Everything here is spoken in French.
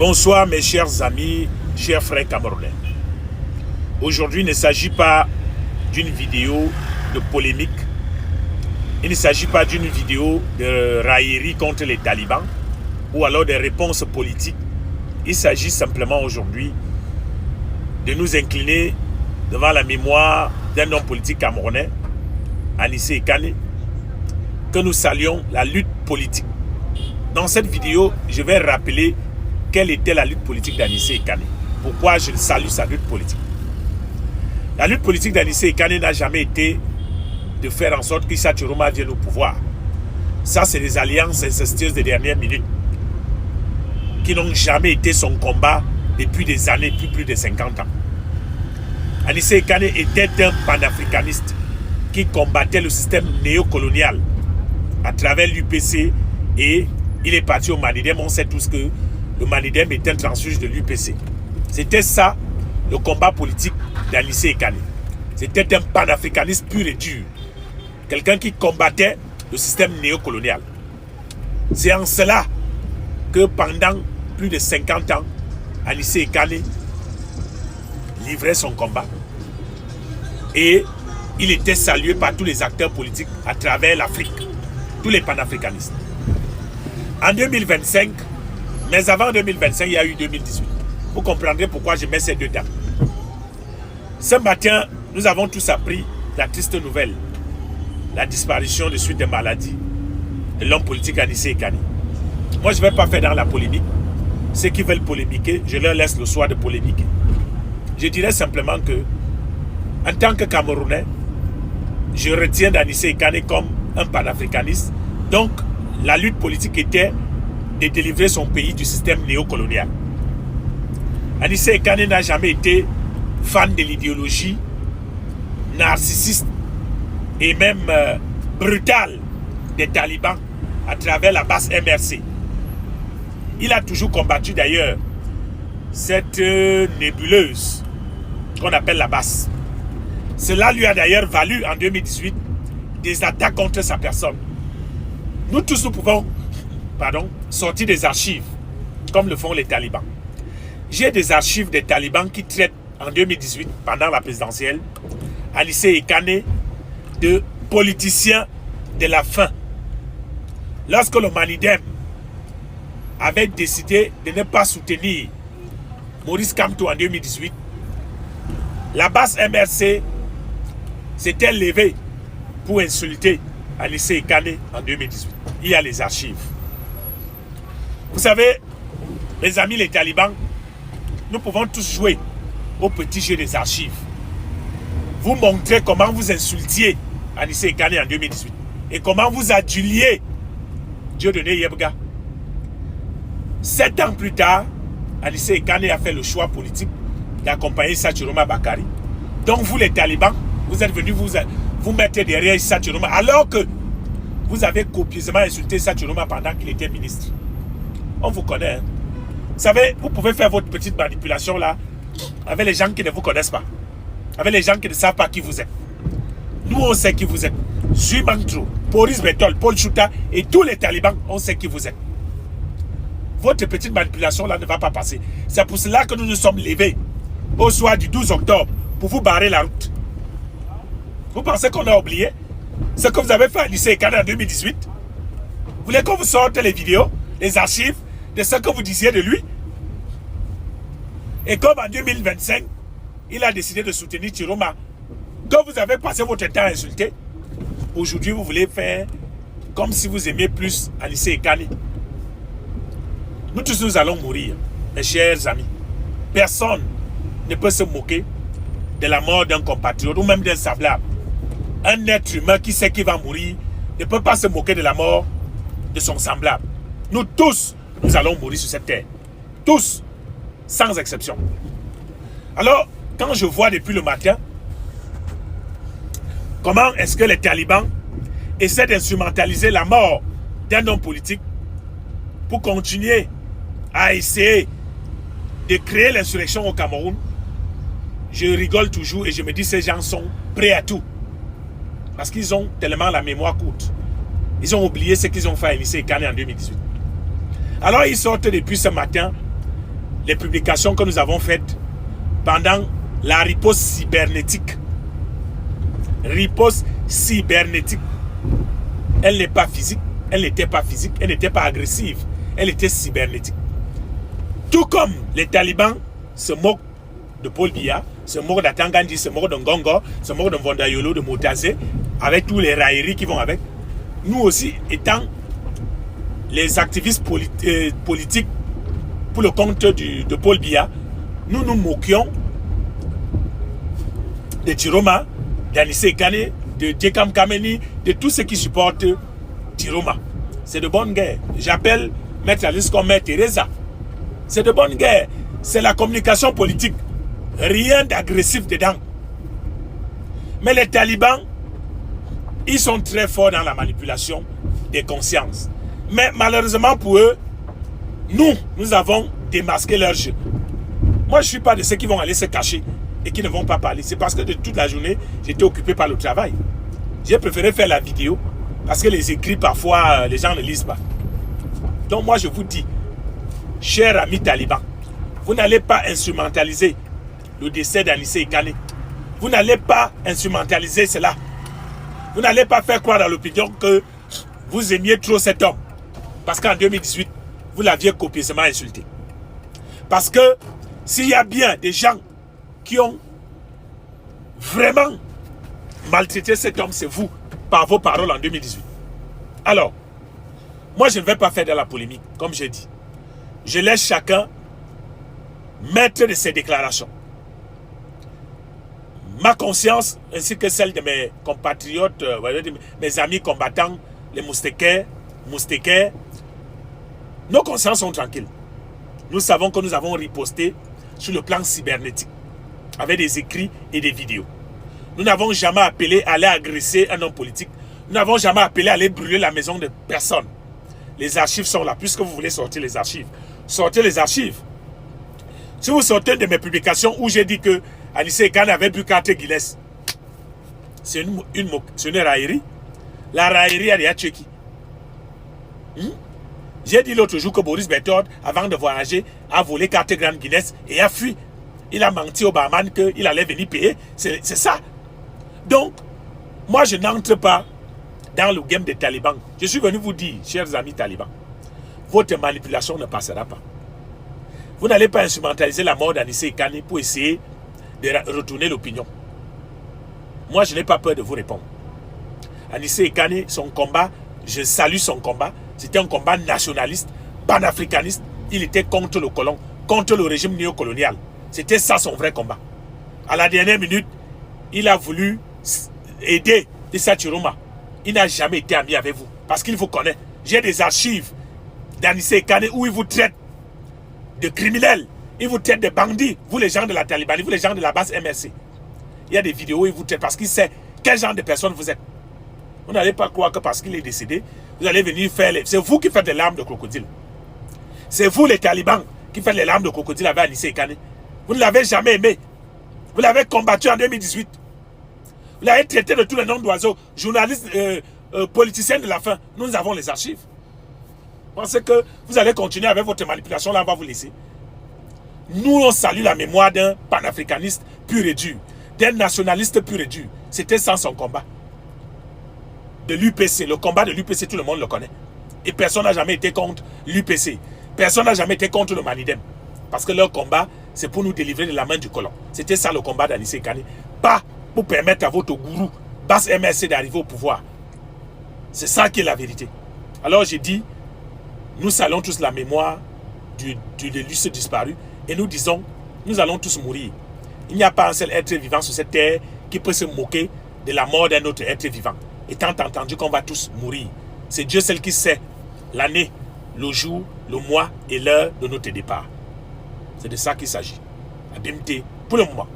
Bonsoir mes chers amis, chers frères camerounais. Aujourd'hui, il ne s'agit pas d'une vidéo de polémique. Il ne s'agit pas d'une vidéo de raillerie contre les talibans ou alors des réponses politiques. Il s'agit simplement aujourd'hui de nous incliner devant la mémoire d'un homme politique camerounais, Anissé Ekane, que nous saluons la lutte politique. Dans cette vidéo, je vais rappeler quelle était la lutte politique d'Anissé Ekane. Pourquoi je salue sa lutte politique. La lutte politique d'Anissé Ekane n'a jamais été de faire en sorte qu'Issa Tchiroma vienne au pouvoir. Ça, c'est des alliances incestueuses des dernières minutes qui n'ont jamais été son combat depuis des années, depuis plus de 50 ans. Anissé Ekane était un panafricaniste qui combattait le système néocolonial à travers l'UPC et il est parti au Manidem. On sait tous que le Manidem est un transfuge de l'UPC. C'était ça le combat politique d'Anissé Ekane. C'était un panafricaniste pur et dur. Quelqu'un qui combattait le système néocolonial. C'est en cela que pendant plus de 50 ans, Anissé Ekane livrait son combat. Et il était salué par tous les acteurs politiques à travers l'Afrique. Tous les panafricanistes. En 2025, mais avant 2025, il y a eu 2018. Vous comprendrez pourquoi je mets ces deux dates. Ce matin, nous avons tous appris la triste nouvelle. La disparition de suite des maladies de l'homme politique Anissé Ekane. Moi, je ne vais pas faire dans la polémique. Ceux qui veulent polémiquer, je leur laisse le choix de polémiquer. Je dirais simplement que, en tant que Camerounais, je retiens d'Anissé Ekane comme un panafricaniste. Donc, la lutte politique était de délivrer son pays du système néocolonial. Anissé Ekane n'a jamais été fan de l'idéologie narcissiste et même brutale des talibans à travers la base MRC. Il a toujours combattu d'ailleurs cette nébuleuse qu'on appelle la base. Cela lui a d'ailleurs valu en 2018 des attaques contre sa personne. Nous tous, nous pouvons sortir des archives, comme le font les talibans. J'ai des archives des talibans qui traitent en 2018, pendant la présidentielle, Anissé Ekane de politicien de la faim. Lorsque le Manidem avait décidé de ne pas soutenir Maurice Kamto en 2018, la base MRC s'était levée pour insulter Anissé Ekane en 2018. Il y a les archives. Vous savez, les amis, les talibans, nous pouvons tous jouer au petit jeu des archives. Vous montrez comment vous insultiez Anissé Ekane en 2018 et comment vous aduliez Dieudonné Yebga. 7 ans plus tard, Anissé Ekane a fait le choix politique d'accompagner Issa Tchiroma Bakari. Donc vous les talibans, vous êtes venus vous mettre derrière Issa Tchiroma alors que vous avez copieusement insulté Issa Tchiroma pendant qu'il était ministre. On vous connaît. Hein? Vous savez, vous pouvez faire votre petite manipulation là avec les gens qui ne vous connaissent pas. Avec les gens qui ne savent pas qui vous êtes. Nous, on sait qui vous êtes. Zui Mangtro, Boris Betol, Paul Chouta et tous les talibans, on sait qui vous êtes. Votre petite manipulation là ne va pas passer. C'est pour cela que nous nous sommes levés au soir du 12 octobre pour vous barrer la route. Vous pensez qu'on a oublié ce que vous avez fait à Anissé Ekane en 2018? Vous voulez qu'on vous sorte les vidéos, les archives de ce que vous disiez de lui? Et comme en 2025, il a décidé de soutenir Tchiroma, que vous avez passé votre temps à insulter, aujourd'hui vous voulez faire comme si vous aimiez plus Anissé Ekane. Nous tous, nous allons mourir, mes chers amis. Personne ne peut se moquer de la mort d'un compatriote ou même d'un semblable. Un être humain qui sait qu'il va mourir ne peut pas se moquer de la mort de son semblable. Nous tous, nous allons mourir sur cette terre. Tous, sans exception. Alors, quand je vois depuis le matin comment est-ce que les talibans essaient d'instrumentaliser la mort d'un homme politique pour continuer à essayer de créer l'insurrection au Cameroun, je rigole toujours et je me dis ces gens sont prêts à tout. Parce qu'ils ont tellement la mémoire courte. Ils ont oublié ce qu'ils ont fait à Anissé Ekane en 2018. Alors ils sortent depuis ce matin les publications que nous avons faites pendant la riposte cybernétique. Riposte cybernétique. Elle n'est pas physique, elle n'était pas physique, elle n'était pas agressive, elle était cybernétique. Tout comme les talibans se moquent de Paul Biya, se moquent d'Atangandi, se moquent de Ngongo, se moquent de Vondayolo, de Motazé, avec tous les railleries qui vont avec. Nous aussi, étant les activistes politiques pour le compte de Paul Biya, nous nous moquions de Tiroma, d'Anissé Kane, de Djekam Kameni, de tous ceux qui supportent Tiroma. C'est de bonne guerre. J'appelle Maître Alice comme Maître Teresa. C'est de bonne guerre. C'est la communication politique. Rien d'agressif dedans. Mais les talibans, ils sont très forts dans la manipulation des consciences. Mais malheureusement pour eux, nous avons démasqué leur jeu. Moi, je ne suis pas de ceux qui vont aller se cacher et qui ne vont pas parler. C'est parce que de toute la journée, j'étais occupé par le travail. J'ai préféré faire la vidéo parce que les écrits, parfois, les gens ne lisent pas. Donc moi, je vous dis, chers amis talibans, vous n'allez pas instrumentaliser le décès d'Anissé Kane. Vous n'allez pas instrumentaliser cela. Vous n'allez pas faire croire dans l'opinion que vous aimiez trop cet homme. Parce qu'en 2018, vous l'aviez copieusement insulté. Parce que s'il y a bien des gens qui ont vraiment maltraité cet homme, c'est vous, par vos paroles en 2018. Alors, moi je ne vais pas faire de la polémique, comme j'ai dit. Je laisse chacun maître de ses déclarations. Ma conscience, ainsi que celle de mes compatriotes, mes amis combattants, les moustécaires, nos consciences sont tranquilles. Nous savons que nous avons riposté sur le plan cybernétique, avec des écrits et des vidéos. Nous n'avons jamais appelé à aller agresser un homme politique. Nous n'avons jamais appelé à aller brûler la maison de personne. Les archives sont là, puisque vous voulez sortir les archives. Sortez les archives. Si vous sortez de mes publications où j'ai dit que Anissé Kane avait bu 4 Guinness, c'est une raillerie. La raillerie a déjà tué qui? J'ai dit l'autre jour que Boris Berthold, avant de voyager, a volé 4 grandes Guinness et a fui. Il a menti au barman qu'il allait venir payer. C'est ça. Donc, moi, je n'entre pas dans le game des talibans. Je suis venu vous dire, chers amis talibans, votre manipulation ne passera pas. Vous n'allez pas instrumentaliser la mort d'Anissé Kane pour essayer de retourner l'opinion. Moi, je n'ai pas peur de vous répondre. Anissé Kane, son combat, je salue son combat. C'était un combat nationaliste, panafricaniste. Il était contre le colon, contre le régime néocolonial. C'était ça son vrai combat. À la dernière minute, il a voulu aider Issa Chiroma. Il n'a jamais été ami avec vous. Parce qu'il vous connaît. J'ai des archives d'Anissé Kane où il vous traite de criminels. Il vous traite de bandits. Vous les gens de la Talibanie, vous les gens de la base MRC. Il y a des vidéos où il vous traite parce qu'il sait quel genre de personne vous êtes. Vous n'allez pas croire que parce qu'il est décédé, vous allez venir faire les... C'est vous qui faites les larmes de crocodile. C'est vous les talibans qui faites les larmes de crocodile avec Anissé Kane. Vous ne l'avez jamais aimé. Vous l'avez combattu en 2018. Vous l'avez traité de tous les noms d'oiseaux. Journaliste, politicien de la faim. Nous avons les archives. Pensez que vous allez continuer avec votre manipulation, là on va vous laisser. Nous on salue la mémoire d'un panafricaniste pur et dur. D'un nationaliste pur et dur. C'était sans son combat. De l'UPC. Le combat de l'UPC, tout le monde le connaît. Et personne n'a jamais été contre l'UPC. Personne n'a jamais été contre le Manidem. Parce que leur combat, c'est pour nous délivrer de la main du colon. C'était ça le combat d'Anissé Kane. Pas pour permettre à votre gourou, basse MRC, d'arriver au pouvoir. C'est ça qui est la vérité. Alors j'ai dit, nous saluons tous la mémoire de l'illustre disparu. Et nous disons, nous allons tous mourir. Il n'y a pas un seul être vivant sur cette terre qui peut se moquer de la mort d'un autre être vivant. Étant entendu qu'on va tous mourir. C'est Dieu seul qui sait l'année, le jour, le mois et l'heure de notre départ. C'est de ça qu'il s'agit. Abimté pour le moment.